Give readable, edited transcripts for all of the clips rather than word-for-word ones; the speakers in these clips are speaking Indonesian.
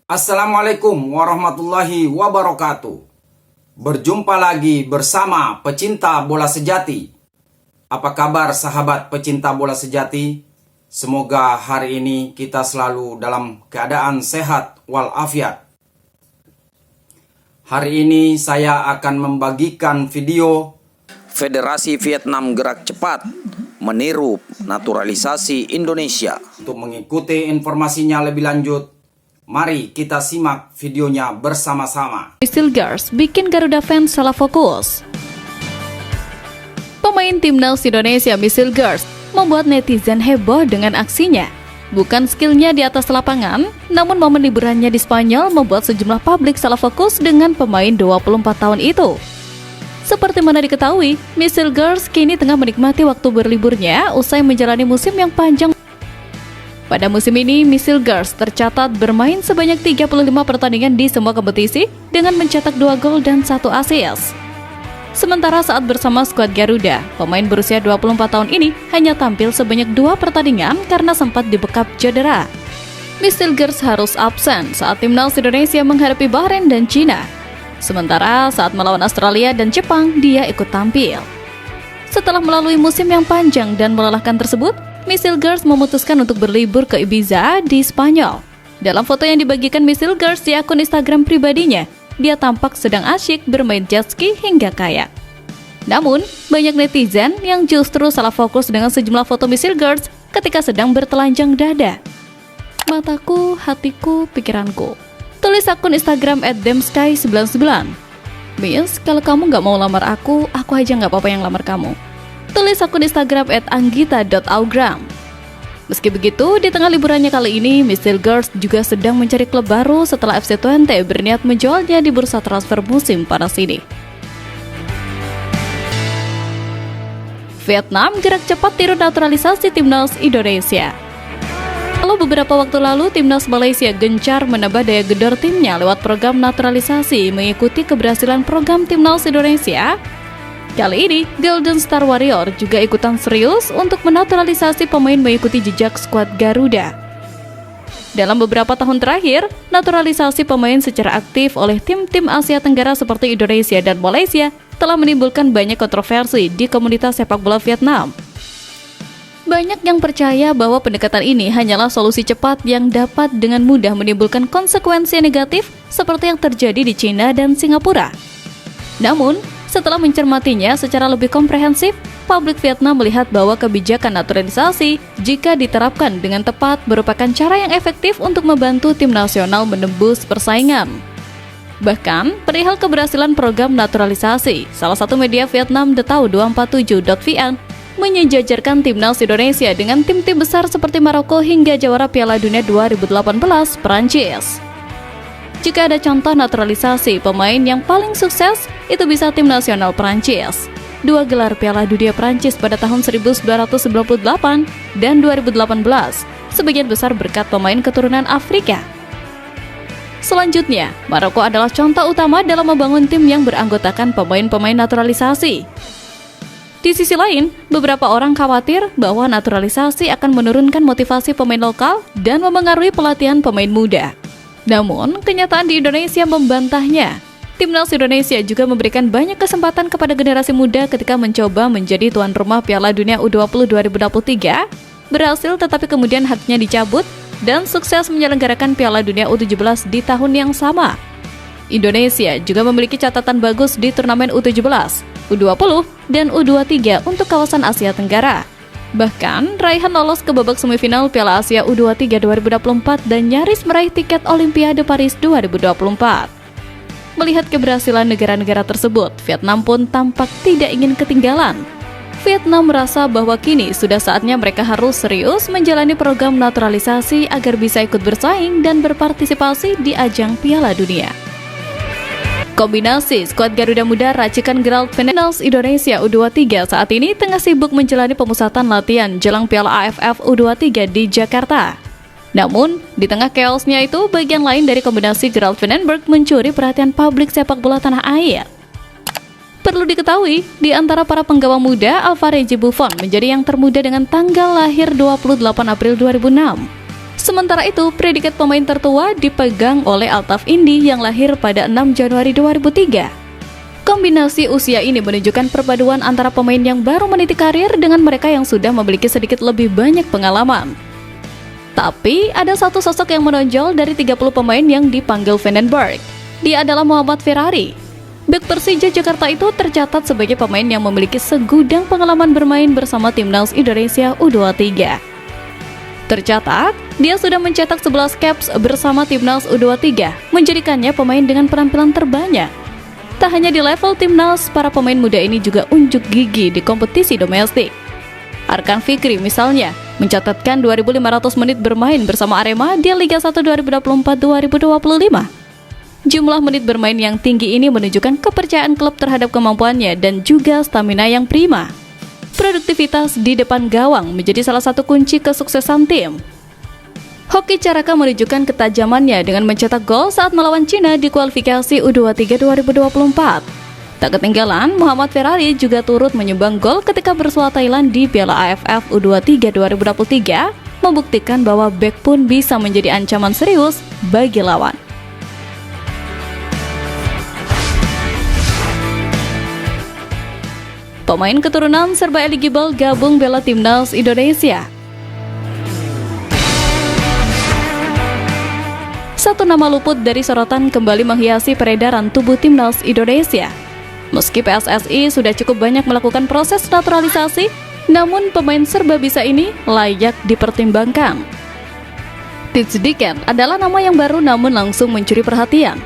Assalamualaikum warahmatullahi wabarakatuh. Berjumpa lagi bersama pecinta bola sejati. Apa kabar sahabat pecinta bola sejati? Semoga hari ini kita selalu dalam keadaan sehat walafiat. Hari ini saya akan membagikan video Federasi Vietnam gerak cepat meniru naturalisasi Indonesia. Untuk mengikuti informasinya lebih lanjut, mari kita simak videonya bersama-sama. Missile Girls bikin Garuda fans salah fokus. Pemain timnas Indonesia Missile Girls membuat netizen heboh dengan aksinya. Bukan skillnya di atas lapangan, namun momen liburannya di Spanyol membuat sejumlah publik salah fokus dengan pemain 24 tahun itu. Seperti mana diketahui, Missile Girls kini tengah menikmati waktu berliburnya usai menjalani musim yang panjang. Pada musim ini, Missile Girls tercatat bermain sebanyak 35 pertandingan di semua kompetisi dengan mencetak 2 gol dan 1 assist. Sementara saat bersama skuad Garuda, pemain berusia 24 tahun ini hanya tampil sebanyak 2 pertandingan karena sempat dibekap cedera. Missile Girls harus absen saat timnas Indonesia menghadapi Bahrain dan Cina. Sementara saat melawan Australia dan Jepang, dia ikut tampil. Setelah melalui musim yang panjang dan melelahkan tersebut, Missile Girls memutuskan untuk berlibur ke Ibiza di Spanyol. Dalam foto yang dibagikan Missile Girls di akun Instagram pribadinya, dia tampak sedang asyik bermain jet ski hingga kayak. Namun, banyak netizen yang justru salah fokus dengan sejumlah foto Missile Girls ketika sedang bertelanjang dada. Mataku, hatiku, pikiranku. Tulis akun Instagram @demsky99. Miss, kalau kamu nggak mau lamar aku aja nggak apa-apa yang lamar kamu. Tulis akun Instagram @anggita.augram. Meski begitu, di tengah liburannya kali ini, Missile Girls juga sedang mencari klub baru setelah FC Twente berniat menjualnya di bursa transfer musim panas ini. Vietnam gerak cepat tiru naturalisasi timnas Indonesia. Lalu beberapa waktu lalu, timnas Malaysia gencar menambah daya gedor timnya lewat program naturalisasi mengikuti keberhasilan program timnas Indonesia. Kali ini, Golden Star Warrior juga ikutan serius untuk menaturalisasi pemain mengikuti jejak skuad Garuda. Dalam beberapa tahun terakhir, naturalisasi pemain secara aktif oleh tim-tim Asia Tenggara seperti Indonesia dan Malaysia telah menimbulkan banyak kontroversi di komunitas sepak bola Vietnam. Banyak yang percaya bahwa pendekatan ini hanyalah solusi cepat yang dapat dengan mudah menimbulkan konsekuensi negatif seperti yang terjadi di China dan Singapura. Namun, setelah mencermatinya secara lebih komprehensif, publik Vietnam melihat bahwa kebijakan naturalisasi jika diterapkan dengan tepat merupakan cara yang efektif untuk membantu tim nasional menembus persaingan. Bahkan, perihal keberhasilan program naturalisasi, salah satu media Vietnam Detau247.vn menyejajarkan timnas Indonesia dengan tim-tim besar seperti Maroko hingga jawara Piala Dunia 2018 Prancis. Jika ada contoh naturalisasi pemain yang paling sukses, itu bisa tim nasional Prancis. 2 gelar Piala Dunia Prancis pada tahun 1998 dan 2018, sebagian besar berkat pemain keturunan Afrika. Selanjutnya, Maroko adalah contoh utama dalam membangun tim yang beranggotakan pemain-pemain naturalisasi. Di sisi lain, beberapa orang khawatir bahwa naturalisasi akan menurunkan motivasi pemain lokal dan memengaruhi pelatihan pemain muda. Namun, kenyataan di Indonesia membantahnya. Timnas Indonesia juga memberikan banyak kesempatan kepada generasi muda ketika mencoba menjadi tuan rumah Piala Dunia U20 2023, berhasil tetapi kemudian haknya dicabut dan sukses menyelenggarakan Piala Dunia U17 di tahun yang sama. Indonesia juga memiliki catatan bagus di turnamen U17, U20, dan U23 untuk kawasan Asia Tenggara. Bahkan, raihan lolos ke babak semifinal Piala Asia U23 2024 dan nyaris meraih tiket Olimpiade Paris 2024. Melihat keberhasilan negara-negara tersebut, Vietnam pun tampak tidak ingin ketinggalan. Vietnam merasa bahwa kini sudah saatnya mereka harus serius menjalani program naturalisasi agar bisa ikut bersaing dan berpartisipasi di ajang Piala Dunia. Kombinasi skuad Garuda Muda racikan Gerald Finance Indonesia U23 saat ini tengah sibuk menjalani pemusatan latihan jelang Piala AFF U23 di Jakarta. Namun, di tengah chaosnya itu, bagian lain dari kombinasi Gerald Vandenberg mencuri perhatian publik sepak bola tanah air. Perlu diketahui, di antara para penggawa muda, Alvarenga Buffon menjadi yang termuda dengan tanggal lahir 28 April 2006. Sementara itu, predikat pemain tertua dipegang oleh Altaf Indi yang lahir pada 6 Januari 2003. Kombinasi usia ini menunjukkan perpaduan antara pemain yang baru meniti karir dengan mereka yang sudah memiliki sedikit lebih banyak pengalaman. Tapi, ada satu sosok yang menonjol dari 30 pemain yang dipanggil Vandenberg. Dia adalah Muhammad Ferrari. Bek Persija Jakarta itu tercatat sebagai pemain yang memiliki segudang pengalaman bermain bersama Timnas Indonesia U23. Tercatat, dia sudah mencetak 11 caps bersama Timnas U23, menjadikannya pemain dengan penampilan terbanyak. Tak hanya di level Timnas, para pemain muda ini juga unjuk gigi di kompetisi domestik. Arkan Fikri misalnya, mencatatkan 2.500 menit bermain bersama Arema di Liga 1 2024-2025. Jumlah menit bermain yang tinggi ini menunjukkan kepercayaan klub terhadap kemampuannya dan juga stamina yang prima. Produktivitas di depan gawang menjadi salah satu kunci kesuksesan tim. Hoki Caraka menunjukkan ketajamannya dengan mencetak gol saat melawan Cina di kualifikasi U23 2024. Tak ketinggalan, Muhammad Ferrari juga turut menyumbang gol ketika bersua Thailand di Piala AFF U23 2023, membuktikan bahwa bek pun bisa menjadi ancaman serius bagi lawan. Pemain keturunan serba eligible gabung bela Timnas Indonesia. Satu nama luput dari sorotan kembali menghiasi peredaran tubuh Timnas Indonesia. Meski PSSI sudah cukup banyak melakukan proses naturalisasi, namun pemain serba bisa ini layak dipertimbangkan. Tits Dicken adalah nama yang baru namun langsung mencuri perhatian.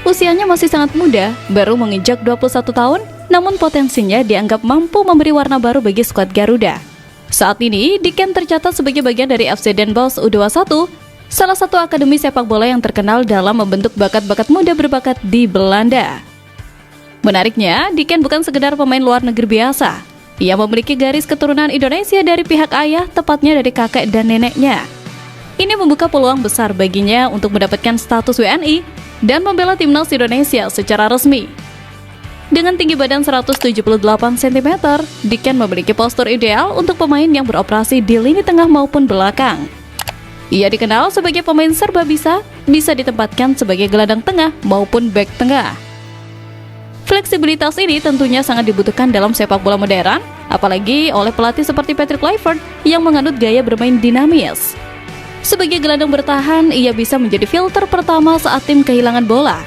Usianya masih sangat muda, baru menginjak 21 tahun, namun potensinya dianggap mampu memberi warna baru bagi skuad Garuda. Saat ini, Dicken tercatat sebagai bagian dari FC Den Bosch U21, salah satu akademi sepak bola yang terkenal dalam membentuk bakat-bakat muda berbakat di Belanda. Menariknya, Dicken bukan sekedar pemain luar negeri biasa. Ia memiliki garis keturunan Indonesia dari pihak ayah, tepatnya dari kakek dan neneknya. Ini membuka peluang besar baginya untuk mendapatkan status WNI dan membela Timnas Indonesia secara resmi. Dengan tinggi badan 178 cm, Dicken memiliki postur ideal untuk pemain yang beroperasi di lini tengah maupun belakang. Ia dikenal sebagai pemain serba bisa ditempatkan sebagai gelandang tengah maupun bek tengah. Fleksibilitas ini tentunya sangat dibutuhkan dalam sepak bola modern, apalagi oleh pelatih seperti Patrick Kluivert yang menganut gaya bermain dinamis. Sebagai gelandang bertahan, ia bisa menjadi filter pertama saat tim kehilangan bola.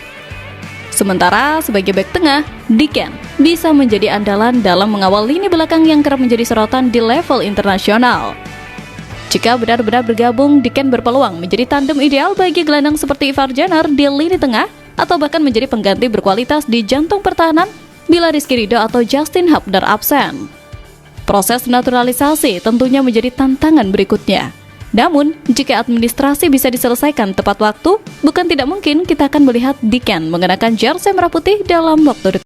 Sementara sebagai bek tengah, Dicken bisa menjadi andalan dalam mengawal lini belakang yang kerap menjadi sorotan di level internasional. Jika benar-benar bergabung, Dicken berpeluang menjadi tandem ideal bagi gelandang seperti Ivar Jenner di lini tengah atau bahkan menjadi pengganti berkualitas di jantung pertahanan bila Rizky Ridho atau Justin Hubner absen. Proses naturalisasi tentunya menjadi tantangan berikutnya. Namun, jika administrasi bisa diselesaikan tepat waktu, bukan tidak mungkin kita akan melihat Dicken mengenakan jersey merah putih dalam waktu dekat.